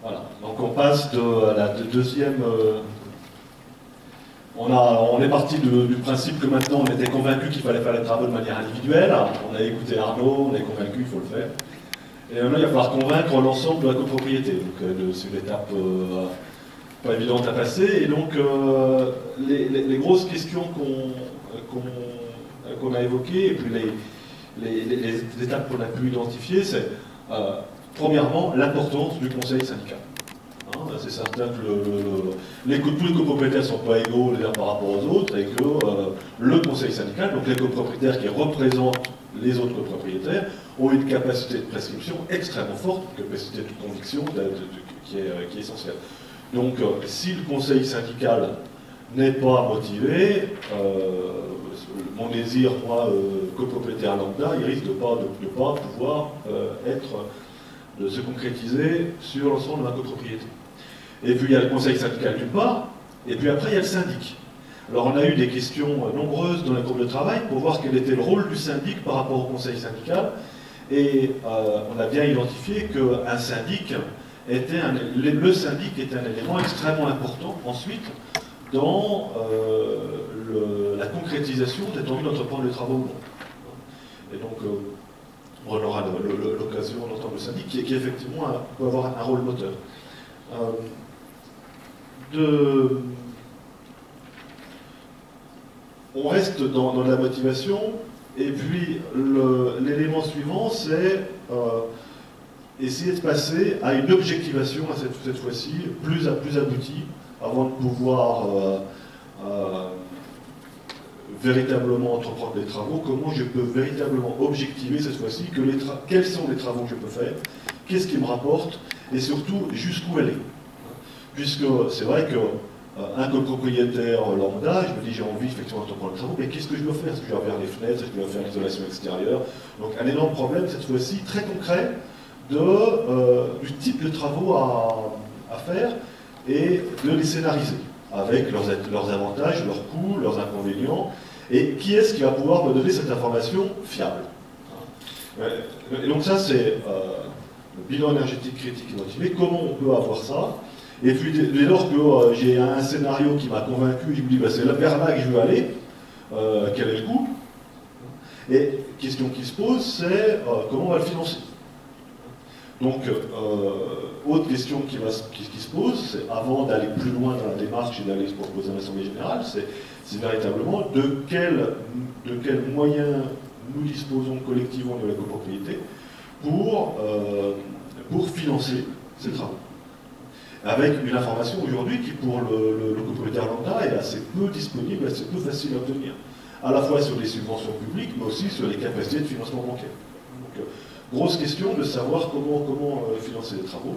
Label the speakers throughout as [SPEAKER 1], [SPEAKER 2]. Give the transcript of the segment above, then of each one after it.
[SPEAKER 1] Voilà, donc on passe à la deuxième... On est parti du principe que maintenant on était convaincu qu'il fallait faire les travaux de manière individuelle. On a écouté Arnaud, on est convaincu qu'il faut le faire. Et maintenant il va falloir convaincre l'ensemble de la copropriété. Donc c'est une étape pas évidente à passer. Et donc les grosses questions qu'on a évoquées, et puis les étapes qu'on a pu identifier, c'est premièrement l'importance du conseil syndical. C'est certain que tous les copropriétaires ne sont pas égaux par rapport aux autres et que le conseil syndical, donc les copropriétaires qui représentent les autres copropriétaires, ont une capacité de prescription extrêmement forte, une capacité de conviction qui est essentielle. Donc si le conseil syndical n'est pas motivé, mon désir, moi, copropriétaire lambda, il risque de ne pas pouvoir de se concrétiser sur l'ensemble de la copropriété. Et puis il y a le conseil syndical d'une part, et puis après il y a le syndic. Alors on a eu des questions nombreuses dans les groupes de travail pour voir quel était le rôle du syndic par rapport au conseil syndical, et on a bien identifié qu'un syndic le syndic était un élément extrêmement important ensuite dans la concrétisation d'être envie d'entreprendre les travaux. Et donc on aura l'occasion d'entendre le syndic qui effectivement peut avoir un rôle moteur. On reste dans la motivation, et puis l'élément suivant, c'est essayer de passer à une objectivation, à cette fois-ci, plus aboutie, avant de pouvoir véritablement entreprendre les travaux. Comment je peux véritablement objectiver cette fois-ci quels sont les travaux que je peux faire, qu'est-ce qui me rapporte, et surtout jusqu'où aller. Puisque c'est vrai qu'un copropriétaire lambda, je me dis j'ai envie effectivement d'entreprendre les travaux, mais qu'est-ce que je dois faire? Est-ce que je dois faire les fenêtres? Est-ce que je dois faire l'isolation extérieure? Donc un énorme problème cette fois-ci, très concret, du type de travaux à faire et de les scénariser avec leurs avantages, leurs coûts, leurs inconvénients, et qui est-ce qui va pouvoir me donner cette information fiable? Et donc ça c'est le bilan énergétique critique et motivé, comment on peut avoir ça? Et puis dès lors que j'ai un scénario qui m'a convaincu, je me dis bah, c'est vers là que je veux aller, quel est le coût? Et question qui se pose, c'est comment on va le financer? Donc, autre question qui se pose, c'est avant d'aller plus loin dans la démarche et d'aller se proposer à l'Assemblée générale, c'est véritablement de quels moyens nous disposons collectivement de la copropriété pour financer ces travaux. Avec une information aujourd'hui qui, pour le copropriétaire lambda, est assez peu disponible, assez peu facile à obtenir. À la fois sur les subventions publiques, mais aussi sur les capacités de financement bancaire. Donc, grosse question de savoir comment financer les travaux.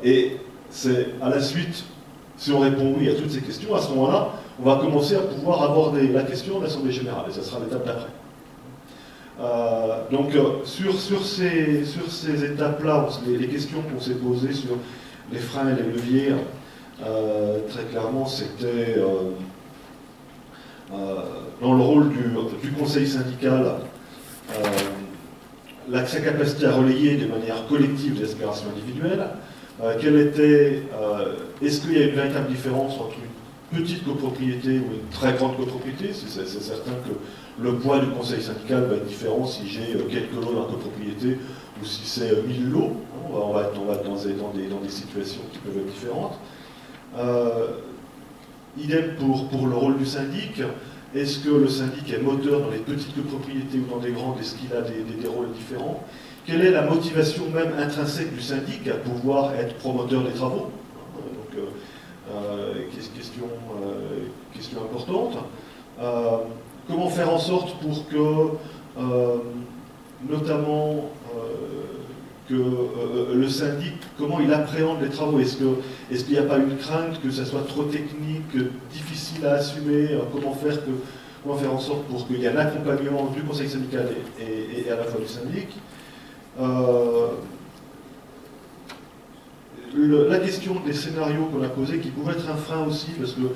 [SPEAKER 1] Et c'est à la suite, si on répond oui à toutes ces questions, à ce moment-là, on va commencer à pouvoir aborder la question de l'Assemblée générale, et ça sera l'étape d'après. Donc sur ces étapes-là, les questions qu'on s'est posées sur les freins et les leviers, très clairement, c'était dans le rôle du conseil syndical, sa capacité à relayer de manière collective les aspirations individuelles, est-ce qu'il y a une véritable différence entre une petite copropriété ou une très grande copropriété? C'est certain que le poids du conseil syndical va être différent si j'ai quelques lots dans la copropriété ou si c'est 1000 lots. On va être dans des situations qui peuvent être différentes. Idem pour le rôle du syndic. Est-ce que le syndic est moteur dans les petites copropriétés ou dans des grandes? Est-ce qu'il a des rôles différents? Quelle est la motivation même intrinsèque du syndic à pouvoir être promoteur des travaux? Donc, question importante. Comment faire en sorte pour que, notamment, le syndic, comment il appréhende les travaux? Est-ce qu'il n'y a pas une crainte que ça soit trop technique, difficile à assumer? Comment faire en sorte pour qu'il y ait un accompagnement du conseil syndical et à la fois du syndic? La question des scénarios qu'on a posés, qui pouvait être un frein aussi, parce que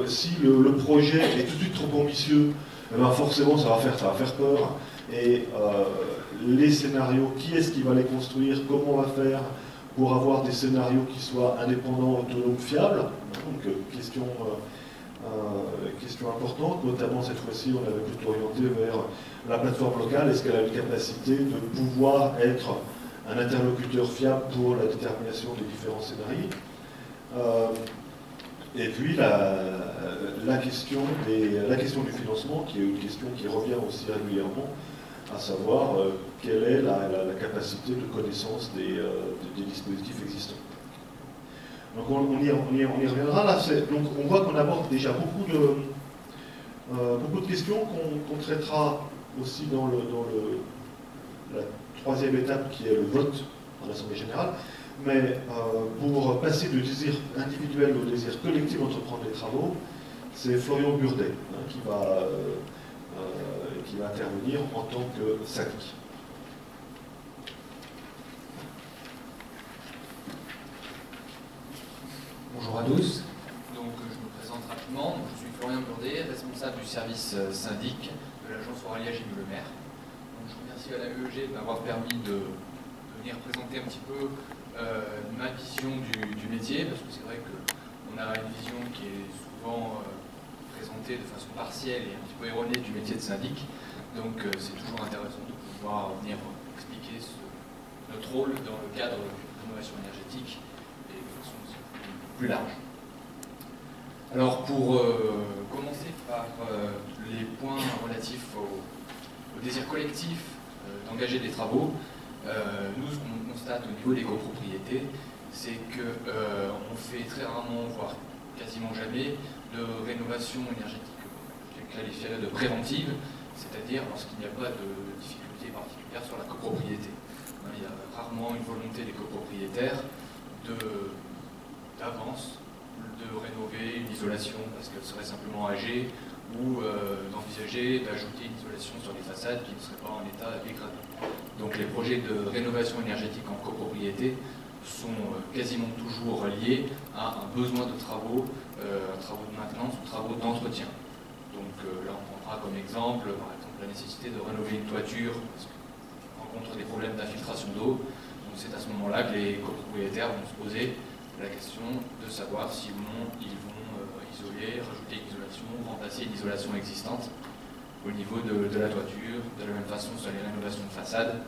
[SPEAKER 1] si le projet est tout de suite trop ambitieux, eh ben forcément ça va faire peur. Et les scénarios, qui est-ce qui va les construire, comment on va faire pour avoir des scénarios qui soient indépendants, autonomes, fiables. Donc question importante, notamment cette fois-ci on avait plutôt orienté vers la plateforme locale, est-ce qu'elle a une capacité de pouvoir être un interlocuteur fiable pour la détermination des différents scénarios. Et puis la question du financement, qui est une question qui revient aussi régulièrement, à savoir quelle est la capacité de connaissance des dispositifs existants. Donc on y reviendra là. Donc on voit qu'on aborde déjà beaucoup de questions qu'on traitera aussi dans la troisième étape qui est le vote dans l'Assemblée générale. Mais pour passer du désir individuel au désir collectif d'entreprendre les travaux, c'est Florian Burdet qui va intervenir en tant que syndic.
[SPEAKER 2] Bonjour à tous. Donc, je me présente rapidement. Je suis Florian Burdet, responsable du service syndic de l'agence Auralia Gilles-Le-Maire. Je remercie à la UEG de m'avoir permis de venir présenter un petit peu ma vision du métier, parce que c'est vrai qu'on a une vision qui est souvent présentée de façon partielle et un petit peu erronée du métier de syndic. Donc c'est toujours intéressant de pouvoir venir expliquer notre rôle dans le cadre d'une rénovation énergétique et de façon plus large. Alors pour commencer par les points relatifs au désir collectif d'engager des travaux, nous, ce qu'on constate au niveau des copropriétés, c'est qu'on fait très rarement, voire quasiment jamais, de rénovation énergétique, je qualifierais de préventive, c'est-à-dire lorsqu'il n'y a pas de difficulté particulière sur la copropriété. Il y a rarement une volonté des copropriétaires d'avance de rénover une isolation parce qu'elle serait simplement âgée ou d'envisager d'ajouter une isolation sur les façades qui ne serait pas en état dégradé. Donc les projets de rénovation énergétique en copropriété sont quasiment toujours liés à un besoin de travaux, travaux de maintenance ou travaux d'entretien. Donc là on prendra comme exemple, par exemple, la nécessité de rénover une toiture parce qu'on rencontre des problèmes d'infiltration d'eau. Donc c'est à ce moment-là que les copropriétaires vont se poser la question de savoir si ou non ils vont isoler, rajouter une isolation, remplacer une isolation existante au niveau de la toiture. De la même façon sur les rénovations de façade,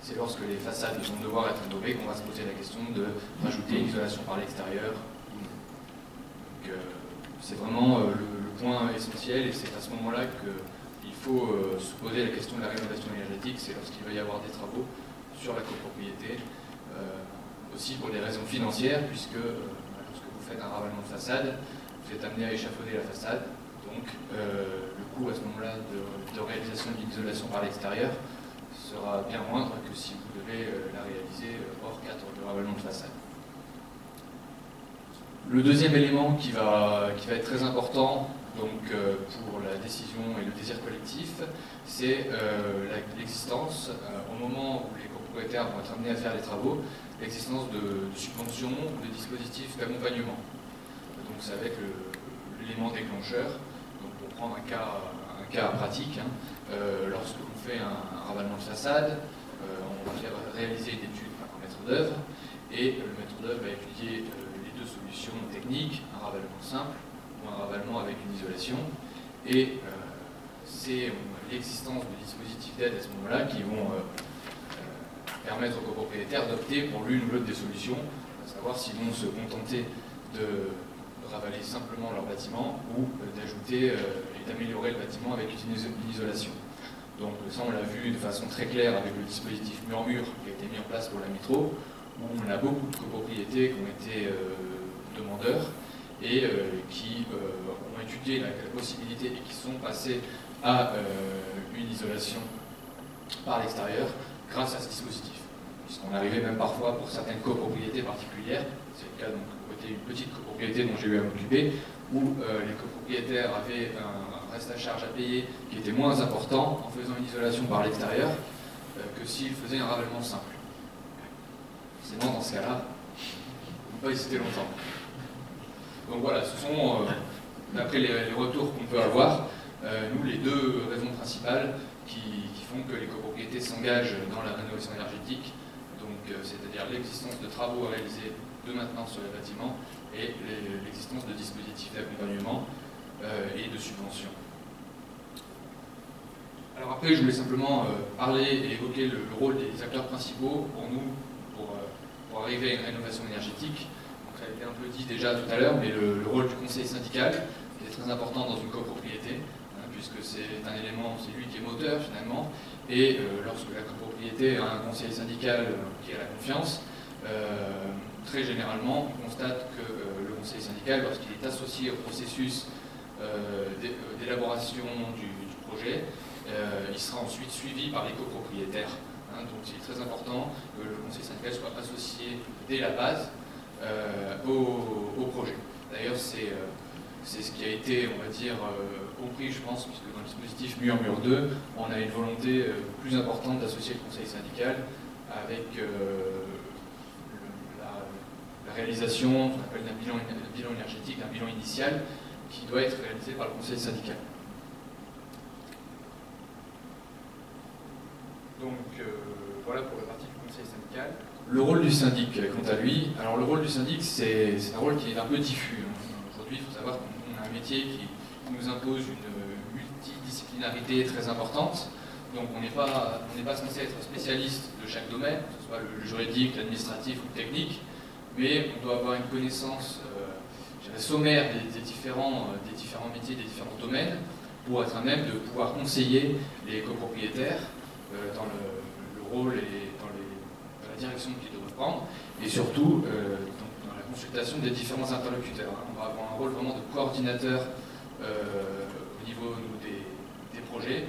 [SPEAKER 2] c'est lorsque les façades vont devoir être rénovées qu'on va se poser la question de rajouter une isolation par l'extérieur. Donc c'est vraiment le point essentiel et c'est à ce moment-là qu'il faut se poser la question de la rénovation énergétique, c'est lorsqu'il va y avoir des travaux sur la copropriété, aussi pour des raisons financières, puisque lorsque vous faites un ravalement de façade, vous êtes amené à échafauder la façade, donc le coût à ce moment-là de réalisation d'une isolation par l'extérieur sera bien moindre que si vous devez la réaliser hors cadre de ravalement de façade. Le deuxième élément qui va être très important donc, pour la décision et le désir collectif, c'est l'existence, au moment où les copropriétaires vont être amenés à faire les travaux, l'existence de subventions ou de dispositifs d'accompagnement. Donc c'est avec l'élément déclencheur. Donc pour prendre un cas pratique, lorsque l'on fait un ravalement de façade, on va faire réaliser une étude par un maître d'œuvre et le maître d'œuvre va étudier les deux solutions techniques, un ravalement simple ou un ravalement avec une isolation. Et c'est l'existence de dispositifs d'aide à ce moment-là qui vont permettre aux copropriétaires d'opter pour l'une ou l'autre des solutions, à savoir s'ils vont se contenter de ravaler simplement leur bâtiment ou d'ajouter et d'améliorer le bâtiment avec une isolation. Donc ça on l'a vu de façon très claire avec le dispositif mur-mur qui a été mis en place pour la métro, où on a beaucoup de copropriétés qui ont été demandeurs et qui ont étudié la possibilité et qui sont passés à une isolation par l'extérieur grâce à ce dispositif. Puisqu'on arrivait même parfois pour certaines copropriétés particulières, c'est le cas donc côté une petite copropriété dont j'ai eu à m'occuper, où les copropriétaires avaient un reste à charge à payer qui était moins important en faisant une isolation par l'extérieur que s'ils faisaient un ravalement simple. Sinon, dans ce cas-là, on ne peut pas hésiter longtemps. Donc voilà, ce sont, d'après les retours qu'on peut avoir, nous, les deux raisons principales qui font que les copropriétés s'engagent dans la rénovation énergétique, donc c'est-à-dire l'existence de travaux à réaliser de maintenance sur les bâtiments et l'existence de dispositifs d'accompagnement et de subventions. Alors après, je voulais simplement parler et évoquer le rôle des acteurs principaux pour nous, pour arriver à une rénovation énergétique. Donc, ça a été un peu dit déjà tout à l'heure, mais le rôle du conseil syndical, qui est très important dans une copropriété, puisque c'est un élément, c'est lui qui est moteur finalement, et lorsque la copropriété a un conseil syndical qui a la confiance, très généralement, on constate que le conseil syndical, lorsqu'il est associé au processus d'élaboration du projet, il sera ensuite suivi par les copropriétaires. Donc c'est très important que le conseil syndical soit associé dès la base au projet. D'ailleurs, c'est ce qui a été, on va dire, compris, je pense, puisque dans le dispositif Mur 2, on a une volonté plus importante d'associer le conseil syndical avec la réalisation, ce qu'on appelle d'un bilan énergétique, d'un bilan initial, qui doit être réalisé par le conseil syndical. Donc voilà pour la partie du conseil syndical. Le rôle du syndic, quant à lui, alors le rôle du syndic, c'est un rôle qui est un peu diffus. Aujourd'hui, il faut savoir qu'on a un métier qui nous impose une multidisciplinarité très importante. Donc on n'est pas censé être spécialiste de chaque domaine, que ce soit le juridique, l'administratif ou le technique, mais on doit avoir une connaissance sommaire des différents métiers, des différents domaines, pour être à même de pouvoir conseiller les copropriétaires dans le rôle et dans la direction qu'ils doivent prendre, et surtout dans la consultation des différents interlocuteurs. On va avoir un rôle vraiment de coordinateur au niveau des projets,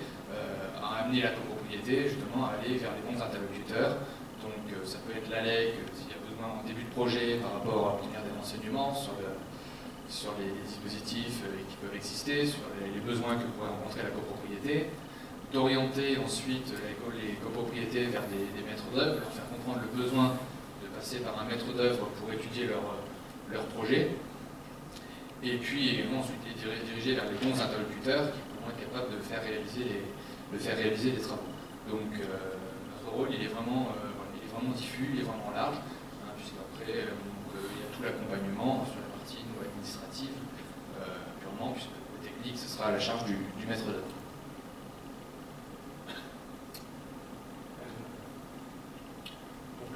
[SPEAKER 2] à amener la copropriété justement à aller vers les bons interlocuteurs. Donc ça peut être l'ALEC s'il y a besoin en début de projet par rapport à obtenir des renseignements sur les dispositifs qui peuvent exister, sur les besoins que pourrait rencontrer la copropriété, d'orienter ensuite les copropriétés vers des maîtres d'œuvre, leur faire comprendre le besoin de passer par un maître d'œuvre pour étudier leur projet, et puis également ensuite les diriger vers les bons interlocuteurs qui pourront être capables de faire réaliser les travaux. Donc notre rôle il est vraiment diffus, il est vraiment large, puisqu'après il y a tout l'accompagnement sur la partie administrative purement, puisque le technique ce sera à la charge du maître d'œuvre.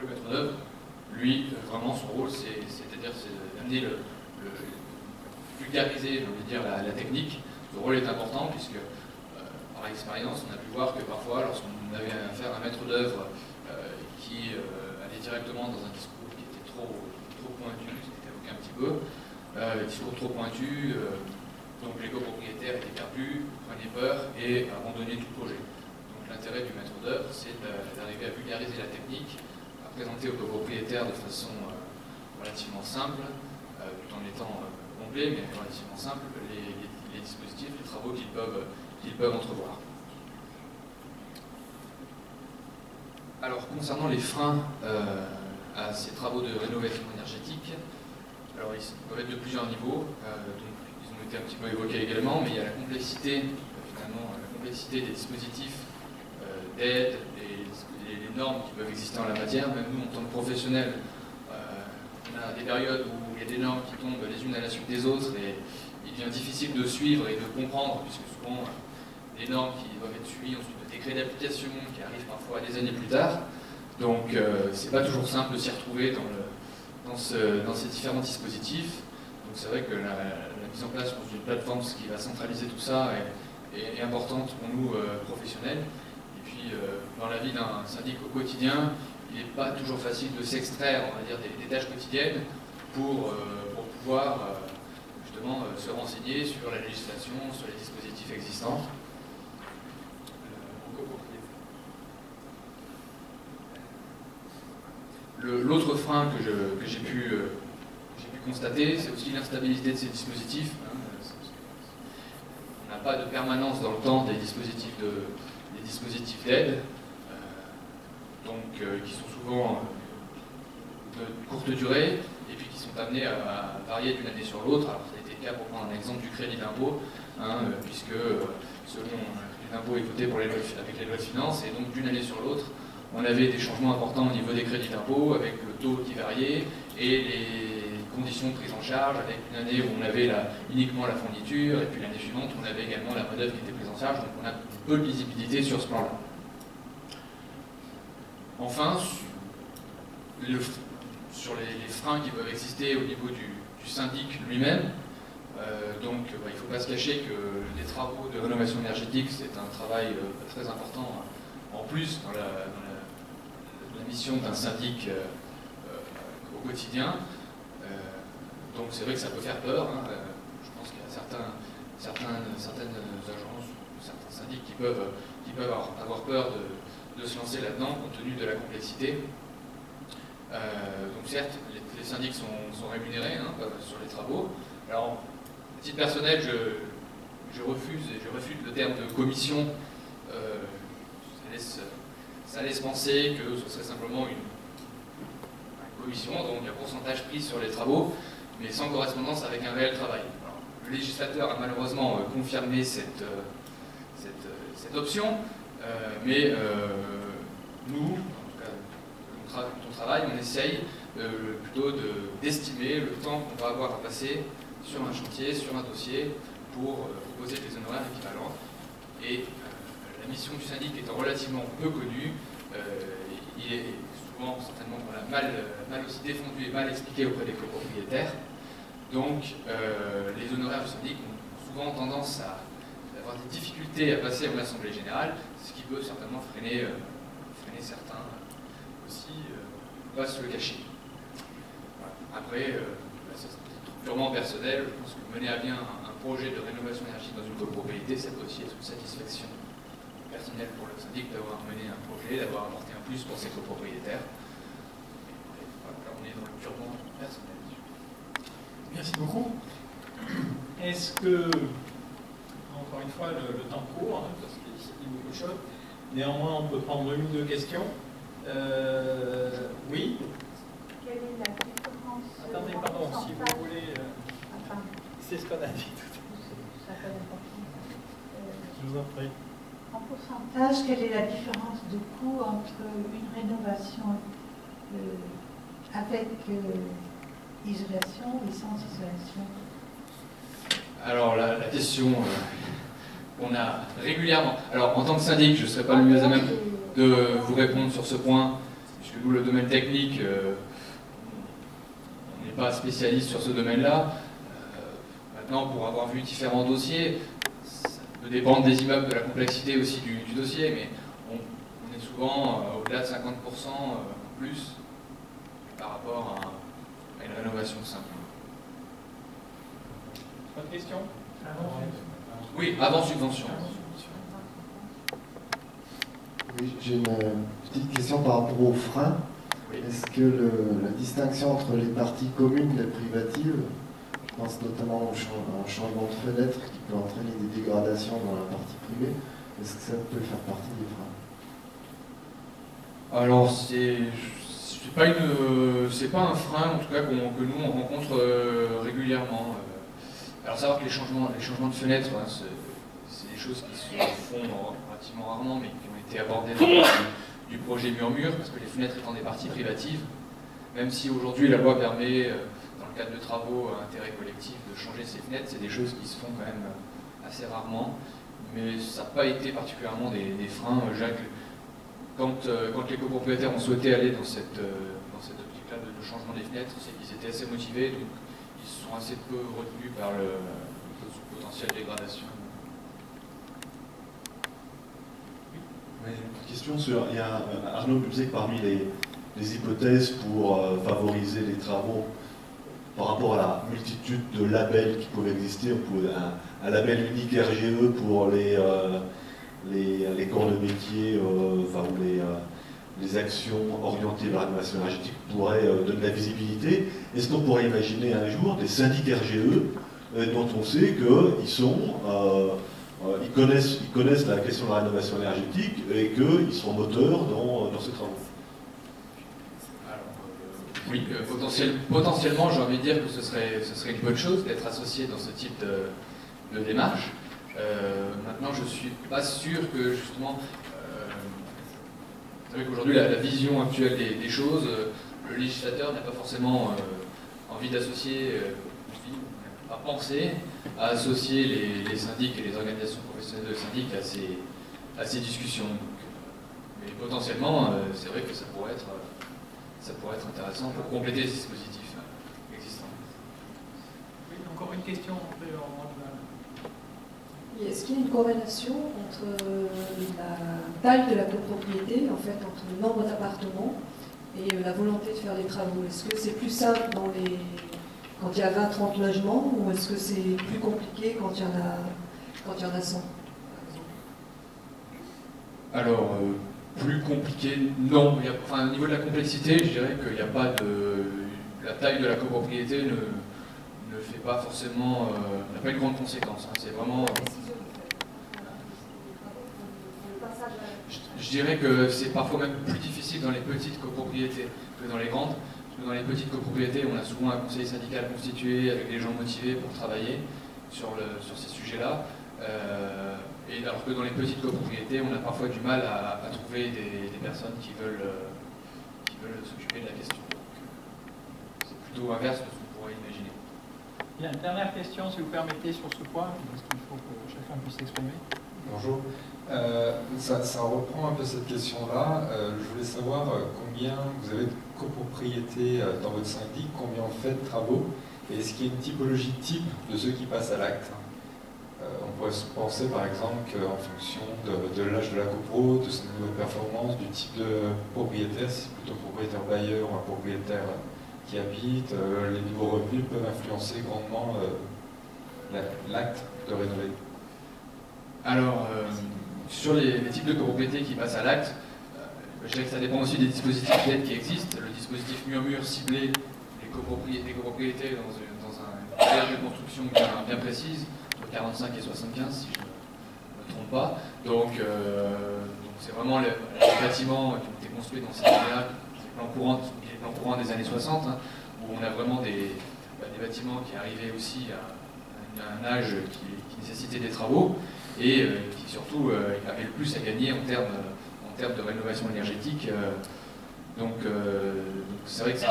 [SPEAKER 2] Le maître d'œuvre, lui, vraiment son rôle, c'est d'amener vulgariser, j'ai envie de dire, la technique. Le rôle est important puisque, par expérience, on a pu voir que parfois, lorsqu'on avait affaire à un maître d'œuvre qui allait directement dans un discours qui était trop pointu, ce qui était évoqué un petit peu, discours trop pointu, donc les copropriétaires étaient perdus, prenaient peur et abandonnaient tout le projet. Donc l'intérêt du maître d'œuvre, c'est d'arriver à vulgariser la technique, présenter aux copropriétaires de façon relativement simple, tout en étant complet, mais relativement simple, les dispositifs, les travaux qu'ils peuvent entrevoir. Alors, concernant les freins à ces travaux de rénovation énergétique, alors ils peuvent être de plusieurs niveaux, donc ils ont été un petit peu évoqués également, mais il y a la complexité, finalement, la complexité des dispositifs d'aide, les normes qui peuvent exister en la matière. Même nous, en tant que professionnels, on a des périodes où il y a des normes qui tombent les unes à la suite des autres et il devient difficile de suivre et de comprendre, puisque souvent, des normes qui doivent être suivies, ensuite de décrets d'application qui arrivent parfois des années plus tard. Donc, c'est pas toujours simple de s'y retrouver dans ces différents dispositifs. Donc, c'est vrai que la mise en place d'une plateforme qui va centraliser tout ça est importante pour nous, professionnels. Dans la vie d'un syndic au quotidien, il n'est pas toujours facile de s'extraire, on va dire, des tâches quotidiennes pour pouvoir justement se renseigner sur la législation, sur les dispositifs existants. L'autre frein que j'ai pu constater, c'est aussi l'instabilité de ces dispositifs. On n'a pas de permanence dans le temps des dispositifs d'aide, qui sont souvent de courte durée et puis qui sont amenés à varier d'une année sur l'autre. Alors ça a été le cas pour prendre un exemple du crédit d'impôt, puisque selon crédit d'impôt est voté avec les lois de finances, et donc d'une année sur l'autre, on avait des changements importants au niveau des crédits d'impôt, avec le taux qui variait, et les conditions de prise en charge, avec une année où on avait uniquement la fourniture, et puis l'année suivante, on avait également la main-d'œuvre qui était prise en charge, donc on a peu de visibilité sur ce plan-là. Enfin, sur les freins qui peuvent exister au niveau du syndic lui-même, donc il ne faut pas se cacher que les travaux de rénovation énergétique, c'est un travail très important, en plus dans la mission d'un syndic au quotidien. Donc c'est vrai que ça peut faire peur. Je pense qu'il y a certaines agences, certains syndics qui peuvent avoir peur de se lancer là-dedans compte tenu de la complexité. Donc certes, les syndics sont rémunérés sur les travaux. Alors, à titre personnel, je refuse et je réfute le terme de commission. Ça laisse penser que ce serait simplement une commission, donc un pourcentage pris sur les travaux, mais sans correspondance avec un réel travail. Alors, le législateur a malheureusement confirmé cette option, mais nous, quand on travaille, on essaye plutôt d'estimer le temps qu'on va avoir à passer sur un chantier, sur un dossier, pour proposer des honoraires équivalents. Et la mission du syndic étant relativement peu connue, il est souvent, certainement, qu'on l'a mal aussi défendu et mal expliqué auprès des copropriétaires. Donc, les honoraires du syndic ont souvent tendance à avoir des difficultés à passer en assemblée générale, ce qui peut certainement freiner certains aussi, pas se le cacher. Voilà. Après, c'est purement personnel, je pense que mener à bien un projet de rénovation énergétique dans une copropriété, c'est aussi une satisfaction personnelle pour le syndic d'avoir mené un projet, d'avoir apporté un plus pour ses copropriétaires. Voilà, on est dans le purement personnel.
[SPEAKER 3] Merci beaucoup. Est-ce que, encore une fois, le temps court, parce qu'il y a beaucoup de choses, néanmoins on peut prendre une ou deux questions. Oui.
[SPEAKER 4] Quelle est la différence?
[SPEAKER 3] Attendez, pardon, si vous voulez. C'est ce qu'on a dit tout à l'heure. Je vous en prie.
[SPEAKER 4] En pourcentage, quelle est la différence de coût entre une rénovation avec isolation et sans isolation?
[SPEAKER 2] Alors la question qu'on a régulièrement. Alors en tant que syndic, je ne serais pas le mieux à même de vous répondre sur ce point, puisque nous, le domaine technique, on n'est pas spécialiste sur ce domaine-là. Maintenant, pour avoir vu différents dossiers, ça peut dépendre des immeubles, de la complexité aussi du dossier, mais on est souvent au-delà de 50% en plus par rapport à une rénovation simple.
[SPEAKER 3] Pas de question?
[SPEAKER 2] Oui, avant subvention.
[SPEAKER 5] Oui, j'ai une petite question par rapport aux freins.
[SPEAKER 2] Oui.
[SPEAKER 5] Est-ce que la distinction entre les parties communes et les privatives, je pense notamment au changement de fenêtre qui peut entraîner des dégradations dans la partie privée, est-ce que ça peut faire partie des freins?
[SPEAKER 2] Alors, c'est pas un frein, en tout cas, que nous on rencontre régulièrement. Alors, savoir que les changements de fenêtres, c'est des choses qui se font relativement rarement, mais qui ont été abordées dans le cadre du projet Murmure, parce que les fenêtres étant des parties privatives, même si aujourd'hui la loi permet, dans le cadre de travaux à intérêt collectif, de changer ces fenêtres, c'est des choses qui se font quand même assez rarement, mais ça n'a pas été particulièrement des freins. Jacques, quand les copropriétaires ont souhaité aller dans cette optique-là de changement des fenêtres, c'est qu'ils étaient assez motivés, donc ils sont assez peu retenus par le potentiel dégradation.
[SPEAKER 1] Oui, une petite question sur. Arnaud nous disait que parmi les hypothèses pour favoriser les travaux par rapport à la multitude de labels qui peuvent exister, on pouvait un label unique RGE pour les corps de métier, ou les actions orientées vers la rénovation énergétique pourraient donner de la visibilité. Est-ce qu'on pourrait imaginer un jour des syndics RGE dont on sait qu'ils connaissent la question de la rénovation énergétique et qu'ils sont moteurs dans ces travaux?
[SPEAKER 2] Oui, potentiellement, j'ai envie de dire que ce serait une bonne chose d'être associé dans ce type de démarche. Maintenant, je ne suis pas sûr que justement, c'est vrai qu'aujourd'hui la vision actuelle des choses, le législateur n'a pas forcément envie d'associer, à penser à associer les syndics et les organisations professionnelles de syndics à ces discussions. Donc, mais potentiellement, c'est vrai que ça pourrait être intéressant pour compléter ce dispositif existant.
[SPEAKER 3] Oui, encore une question.
[SPEAKER 6] Est-ce qu'il y a une corrélation entre la taille de la copropriété, en fait, entre le nombre d'appartements et la volonté de faire des travaux? Est-ce que c'est plus simple quand il y a 20-30 logements, ou est-ce que c'est plus compliqué quand il y en a 100, par exemple?
[SPEAKER 2] Alors, plus compliqué, non. Enfin, au niveau de la complexité, je dirais qu'il n'y a pas de... La taille de la copropriété ne fait pas forcément... n'a pas une grande conséquence. Hein. C'est vraiment... Je dirais que c'est parfois même plus difficile dans les petites copropriétés que dans les grandes. Parce que dans les petites copropriétés, on a souvent un conseil syndical constitué avec des gens motivés pour travailler sur ces sujets-là. Et alors que dans les petites copropriétés, on a parfois du mal à trouver des personnes qui veulent s'occuper de la question. C'est plutôt inverse de ce qu'on pourrait imaginer.
[SPEAKER 3] Bien, dernière question, si vous permettez, sur ce point, parce qu'il faut que chacun puisse s'exprimer.
[SPEAKER 7] Bonjour. Ça reprend un peu cette question-là. Je voulais savoir combien vous avez de copropriétés dans votre syndic, combien on fait de travaux, et est-ce qu'il y a une typologie type de ceux qui passent à l'acte? On pourrait se penser par exemple qu'en fonction de l'âge de la copro, de son niveau de performance, du type de propriétaire, si c'est plutôt propriétaire bailleur ou un propriétaire qui habite, les niveaux revenus peuvent influencer grandement l'acte de rénover.
[SPEAKER 2] Alors, sur les types de copropriétés qui passent à l'acte, je dirais que ça dépend aussi des dispositifs d'aide qui existent. Le dispositif Murmure ciblé les copropriétés dans une période de construction bien précise, entre 45 et 75 si je ne me trompe pas. Donc c'est vraiment les bâtiments qui ont été construits dans ces années-là, les plans courants des années 60, hein, où on a vraiment des bâtiments qui arrivaient aussi à un âge qui nécessitait des travaux et qui surtout avaient le plus à gagner en termes de rénovation énergétique. Donc c'est vrai que ces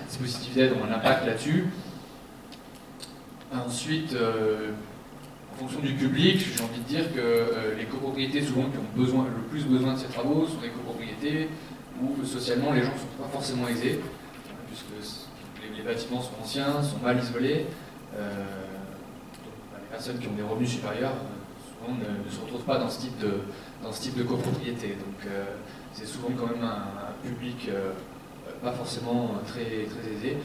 [SPEAKER 2] dispositifs d'aide ont un impact là-dessus. Ensuite, en fonction du public, j'ai envie de dire que les copropriétés souvent qui ont le plus besoin de ces travaux sont des copropriétés où socialement les gens ne sont pas forcément aisés, puisque les bâtiments sont anciens, sont mal isolés. Les personnes qui ont des revenus supérieurs souvent ne se retrouvent pas dans ce type de copropriété. Donc c'est souvent quand même un public pas forcément très aisé.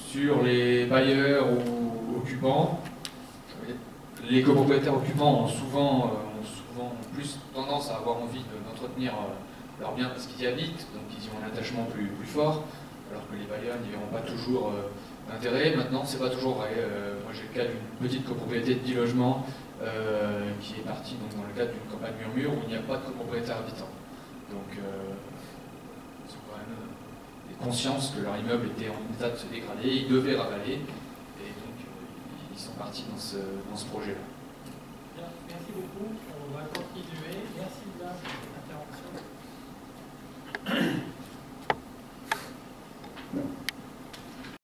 [SPEAKER 2] Sur les bailleurs ou occupants, les copropriétaires occupants ont souvent plus tendance à avoir envie d'entretenir leurs biens parce qu'ils y habitent, donc ils y ont un attachement plus fort, alors que les bailleurs n'y verront pas toujours d'intérêt. Maintenant, c'est pas toujours vrai. Moi, j'ai le cas d'une petite copropriété de 10 logements qui est partie donc, dans le cadre d'une campagne Murmure où il n'y a pas de copropriétaires habitants. Donc, ils ont quand même conscience que leur immeuble était en état de se dégrader, ils devaient ravaler, et donc ils sont partis dans ce projet-là.
[SPEAKER 3] Merci beaucoup. On va continuer. Merci de l'intervention.